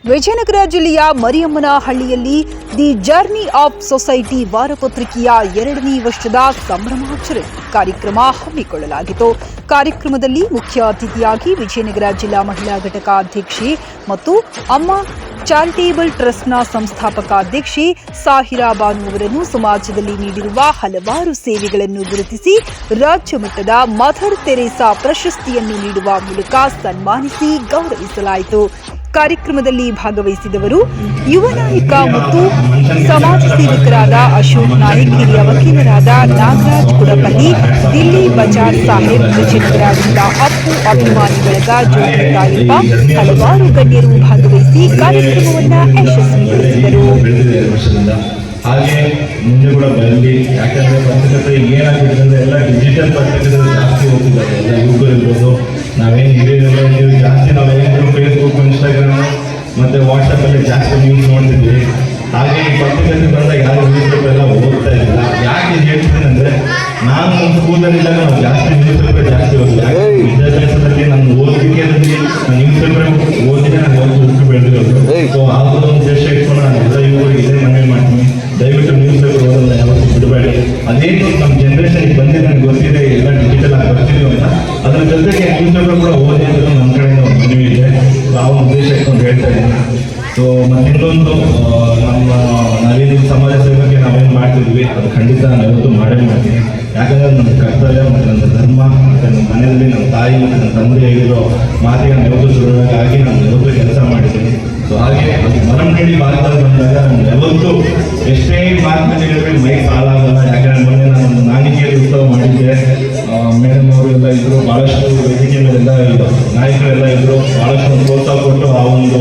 ವಿಜಯನಗರ ಜಿಲ್ಲೆಯ ಮರಿಯಮ್ಮನಹಳ್ಳಿಯಲ್ಲಿ the journey of society ವಾರಪತ್ರಿಕೆಯ 2ನೇ ವರ್ಷದ ಸಂಭ್ರಮಾಚರಣೆ ಕಾರ್ಯಕ್ರಮ ಹಮ್ಮಿಕೊಳ್ಳಲಾಗಿತ್ತು. ಕಾರ್ಯಕ್ರಮದಲ್ಲಿ ಮುಖ್ಯ ಅತಿಥಿಯಾಗಿ ವಿಜಯನಗರ ಜಿಲ್ಲಾ ಮಹಿಳಾ ಘಟಕ ಅಧ್ಯಕ್ಷೆ ಮತ್ತು ಅಮ್ಮ ಚಾರಿಟೇಬಲ್ ಟ್ರಸ್ಟ್ನ ಸಂಸ್ಥಾಪಕ ಅಧ್ಯಕ್ಷೆ ಸಾಹಿರಾ ಬಾನು ಅವರನ್ನು ಸಮಾಜದಲ್ಲಿ ನೀಡಿರುವ ಹಲವಾರು ಸೇವೆಗಳನ್ನು ಗುರುತಿಸಿ ರಾಜ್ಯ ಮಟ್ಟದ ಮದರ್ ತೆರೇಸಾ ಪ್ರಶಸ್ತಿಯನ್ನು ನೀಡುವ ಮೂಲಕ ಸನ್ಮಾನಿಸಿ ಗೌರವಿಸಲಾಯಿತು. ಕಾರ್ಯಕ್ರಮದಲ್ಲಿ ಭಾಗವಹಿಸಿದವರು ಯುವ ನಾಯಕ ಮತ್ತು ಸಮಾಜ ಸೇವಕರಾದ ಅಶೋಕ್ ನಾಯಕ್, ಹಿರಿಯ ವಕೀಲರಾದ ನಾಗರಾಜ್ ಕುಡಪಲ್ಲಿ, ದಿಲ್ಲಿ ಬಜಾರ್ ಸಾಹೇಬ್, ವಿಜಯನಗರ ಜಿಲ್ಲಾ ಅಪ್ಪು ಅಭಿಮಾನಿ ಬಳಗ ಜೋಗರಾಯಪ್ಪ, ಹಲವಾರು ಗಣ್ಯರು ಭಾಗವಹಿಸಿ ಕಾರ್ಯಕ್ರಮವನ್ನು ಯಶಸ್ವಿಗೊಳಿಸಿದರು. ಹಾಗೆ ಮುಂದೆ ಕೂಡ ಬರಲಿ. ಯಾಕಂದ್ರೆ ಪತ್ರಿಕತೆ ಏನಾಗಿದೆ ಅಂದ್ರೆ ಎಲ್ಲ ಡಿಜಿಟಲ್ ಪತ್ರಿಕೆಗಳು ಜಾಸ್ತಿ ಹೋಗ್ತಿದ್ದಾರೆ. ಎಲ್ಲ ಯೂಟ್ಯೂಬ್ ಇರ್ಬೋದು, ನಾವೇನು ಹಿರಿಯರೆಲ್ಲ ನೀವು ಜಾಸ್ತಿ ನಾವೇನು ಫೇಸ್ಬುಕ್, ಇನ್ಸ್ಟಾಗ್ರಾಮ್ ಮತ್ತೆ ವಾಟ್ಸಪ್ ಅಲ್ಲಿ ಜಾಸ್ತಿ ನ್ಯೂಸ್ ನೋಡ್ತಿದ್ವಿ. ಹಾಗೆ ಈ ಪತ್ರಿಕತೆ ಬಂದಾಗ ಯಾರು ನ್ಯೂಸ್ ಪೇಪರ್ ಎಲ್ಲ ಓದ್ತಾ ಇಲ್ಲ. ಯಾಕೆ ಹೇಳ್ತೀನಿ ಅಂದ್ರೆ, ನಾನು ನಮ್ಮ ಸ್ಕೂಲಲ್ಲಿದ್ದಾಗ ನಾವು ಜಾಸ್ತಿ ನ್ಯೂಸ್ ಪೇಪರ್ ಜಾಸ್ತಿ ಓದಿಲ್ಲ. ವಿದ್ಯಾಭ್ಯಾಸದಲ್ಲಿ ನಾನು ಓದಲಿಕ್ಕೆ ನ್ಯೂಸ್ ಪೇಪರ್ ಓದಿದ್ರೆ ನಾನು ಹುಟ್ಟು ಬೆಳೆದಿರೋದು. ಸೊ ಆದರೂ ಒಂದು ದೇಶ ಇಟ್ಕೊಂಡು ನಾನು ಎಲ್ಲ ಇವುಗಳಿಗೆ ಇದೇ ಮನವಿ ಮಾಡ್ತೀನಿ. ದಯವಿಟ್ಟು ನ್ಯೂಸ್ ಪೇಪರ್ ಓದೋದನ್ನ ಯಾವತ್ತೂ ಬಿಡಬೇಡಿ. ಅದೇನು ನಮ್ಮ ಜನರೇಷನ್ಗೆ ಬಂದಿದೆ, ನನಗೆ ಗೊತ್ತಿದೆ ಎಲ್ಲ ಡಿಜಿಟಲ್ ಆಗಿ ಬರ್ತಿದ್ದೀವಿ ಅಂತ. ಅದರ ಜೊತೆಗೆ ನ್ಯೂಸ್ ಪೇಪರ್ ಕೂಡ ಓದಿ ಅಂತ ನಮ್ಮ ಕಡೆಯಿಂದ ಒಂದು ಮನವಿ ಇದೆ. ಆ ಒಂದು ಉದ್ದೇಶ ಇಟ್ಕೊಂಡು ಹೇಳ್ತಾ ಇದ್ದೀನಿ. ಸೊ ಮತ್ತಿನ್ನೊಂದು, ನಾವೇನು ಸಮಾಜ ಸೇವೆಗೆ ನಾವೇನು ಮಾಡ್ತಿದ್ವಿ ಅದು ಖಂಡಿತ ನಾನು ಯಾವತ್ತೂ ಮಾಡೇ ಮಾಡ್ತೀನಿ. ಯಾಕಂದ್ರೆ ನನ್ನ ಕರ್ತವ್ಯ ಮತ್ತು ನನ್ನ ಧರ್ಮ ಮತ್ತು ನಮ್ಮ ಮನೆಯಲ್ಲಿ ನಮ್ಮ ತಾಯಿ ಮತ್ತು ನನ್ನ ತಂದೆ ಹೇಳಿರೋ ಮಾತಿಗೆ ನಾನು ಯಾವತ್ತೂ ಶುರುವಾಗಿ ನಾನು ಯಾವತ್ತೂ ಕೆಲಸ ಮಾಡಿದ್ದೀನಿ. ಸೊ ಹಾಗೆ ಮರಮನಹಳ್ಳಿ ಭಾಗದಲ್ಲಿ ಬಂದಾಗ ನಾನು ಯಾವತ್ತೂ ಎಷ್ಟೇ ಮಾತುಕತೆಗಳಿಗೆ ಮೈ ಸಾಲಾಗಲ್ಲ. ಯಾಕಂದ್ರೆ ಮೊನ್ನೆ ನಾನು ನಾನಿಕೆಯಲ್ಲಿ ಉತ್ಸವ ಮಾಡಿದ್ದೆ. ಮೇಡಮ್ ಅವರು ಎಲ್ಲ ಇದ್ರು, ಭಾಳಷ್ಟು ವೇದಿಕೆ ಮೇಲೆಲ್ಲ ನಾಯಕರೆಲ್ಲ ಇದ್ರು, ಭಾಳಷ್ಟು ಪ್ರೋತ್ಸಾಹ ಕೊಟ್ಟು ಆ ಒಂದು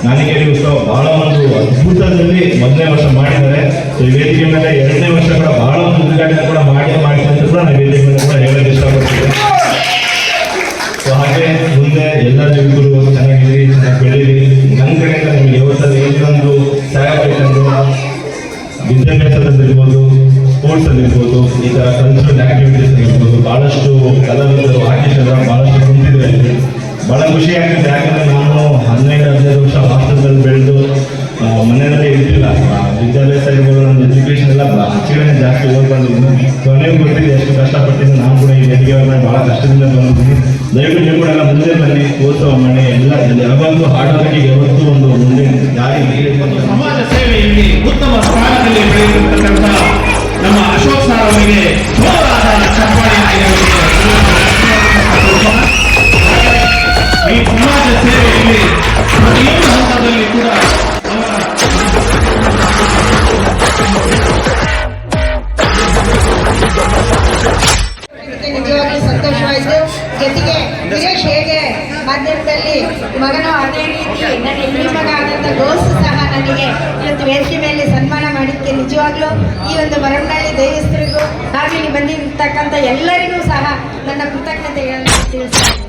ನಾನಿಕೆಯಲ್ಲಿ ಉತ್ಸವ ಭಾಳ ಒಂದು ಅದ್ಭುತದಲ್ಲಿ 1ನೇ ವರ್ಷ ಮಾಡಿದ್ದಾರೆ. ಸೊ ಈ ವೇದಿಕೆ ಮೇಲೆ 2ನೇ ವರ್ಷ ಕೂಡ ಭಾಳ ಒಂದು ಉದ್ಘಾಟನೆ ಕೂಡ ಮಾಡ್ತೀನಿ ಅಂತ ಕೂಡ ನಾನು ವೇದಿಕೆ ಮೇಲೆ ಕೂಡ ಹೇಳೋಕ್ಕೆ ಇಷ್ಟಪಡ್ತೀನಿ. ಸೊ ಹಾಗೆ ಮುಂದೆ ಎಲ್ಲ ಜೀವಿಗಳು ಚೆನ್ನಾಗಿರಿ, ಚೆನ್ನಾಗಿ ಬೆಳೀರಿ. ನನ್ನ ಕಡೆಯಿಂದ ನಿಮಗೆ ಯಾವತ್ತಲ್ಲಿ ಏನೊಂದು ಸಹಾಯ ಬೇಕಂದ್ರೆ ವಿದ್ಯಾಭ್ಯಾಸದಲ್ಲಿರ್ಬೋದು, ಸ್ಪೋರ್ಟ್ಸಲ್ಲಿರ್ಬೋದು, ಈ ಥರ ಕಲ್ಚರಲ್ ಆ್ಯಕ್ಟಿವಿಟೀಸ್ ಇರ್ಬೋದು, ಭಾಳಷ್ಟು ಕಲಾವಿದರು ಆರ್ಟಿಸ್ಟರ ಭಾಳಷ್ಟು ಕುಂತಿದ್ರೆ ಭಾಳ ಖುಷಿ ಆಗ್ತಿದೆ. ಯಾಕಂದರೆ ನಾನು 15 ವರ್ಷ ಹಾಸ್ಟೆಲ್ದಲ್ಲಿ ಬೆಳೆದು ಮನೆಯಲ್ಲೇ ಇರ್ತಿಲ್ಲ. ವಿದ್ಯಾಭ್ಯಾಸ ಇರ್ಬೋದು, ನನ್ನ ಎಜುಕೇಷನ್ ಎಲ್ಲ ಆಚರಣೆ ಜಾಸ್ತಿ ಓದ್ಬಂದಿದ್ದೀನಿ. ಕೊನೆಗೂ ಗೊತ್ತಿದೆ ಎಷ್ಟು ಕಷ್ಟಪಟ್ಟಿದ್ದೀನಿ. ನಾನು ಕೂಡ ಈ ವೇದಿಕೆಯವ್ರನ್ನ ಭಾಳ ಕಷ್ಟದಿಂದ ಬಂದಿದ್ದೀನಿ. ದಯವಿಟ್ಟು ನೀವು ಕೂಡ ಎಲ್ಲ ಮುಂದೆ ಬನ್ನಿ, ಪ್ರೋತ್ಸಾಹ ಮಾಡಿ. ಎಲ್ಲ ಯಾವಾಗಲೂ ಹಾಡೋದಕ್ಕೆ ಯಾವತ್ತೂ ಒಂದು ಮುಂದೆ ಯಾರಿಗೆ ಸಮಾಜ ಸೇವೆಯಲ್ಲಿ ಉತ್ತಮ ಸ್ಥಾನದಲ್ಲಿ ಬೆಳೆದಿರತಕ್ಕಂಥ ನಮ್ಮ ಅಶೋಕ್ ಸರ್ ಅವರಿಗೆ ಜೋರಾದ ಚಪ್ಪಾಳೆ. ಈ ಸಮಾಜ ಸೇವೆಯಲ್ಲಿ ಪ್ರತಿಯೊಂದು ಹಂತದಲ್ಲಿ ಕೂಡ ನಿಜವಾಗ್ಲೂ ಸಂತೋಷವಾಯಿತು. ಜೊತೆಗೆ ವಿರೇಶ್ ಹೇಗೆ ಮಾಧ್ಯಮದಲ್ಲಿ ಮಗನು ಅದೇ ರೀತಿ ನನ್ನ ಹೆಣ್ಣು ಮಗ ಆದಂಥ ಗೋಸು ಸಹ ನನಗೆ ಇವತ್ತು ವೇದಿಕೆ ಮೇಲೆ ಸನ್ಮಾನ ಮಾಡಿದ್ದಕ್ಕೆ ನಿಜವಾಗ್ಲೂ ಈ ಒಂದು ಮರಮನಹಳ್ಳಿ ದೇವಸ್ಥರಿಗೂ ಹಾಗೂ ಇಲ್ಲಿ ಬಂದಿರ್ತಕ್ಕಂಥ ಎಲ್ಲರಿಗೂ ಸಹ ನನ್ನ ಕೃತಜ್ಞತೆಗಳನ್ನು ತಿಳಿಸ್ತೀನಿ.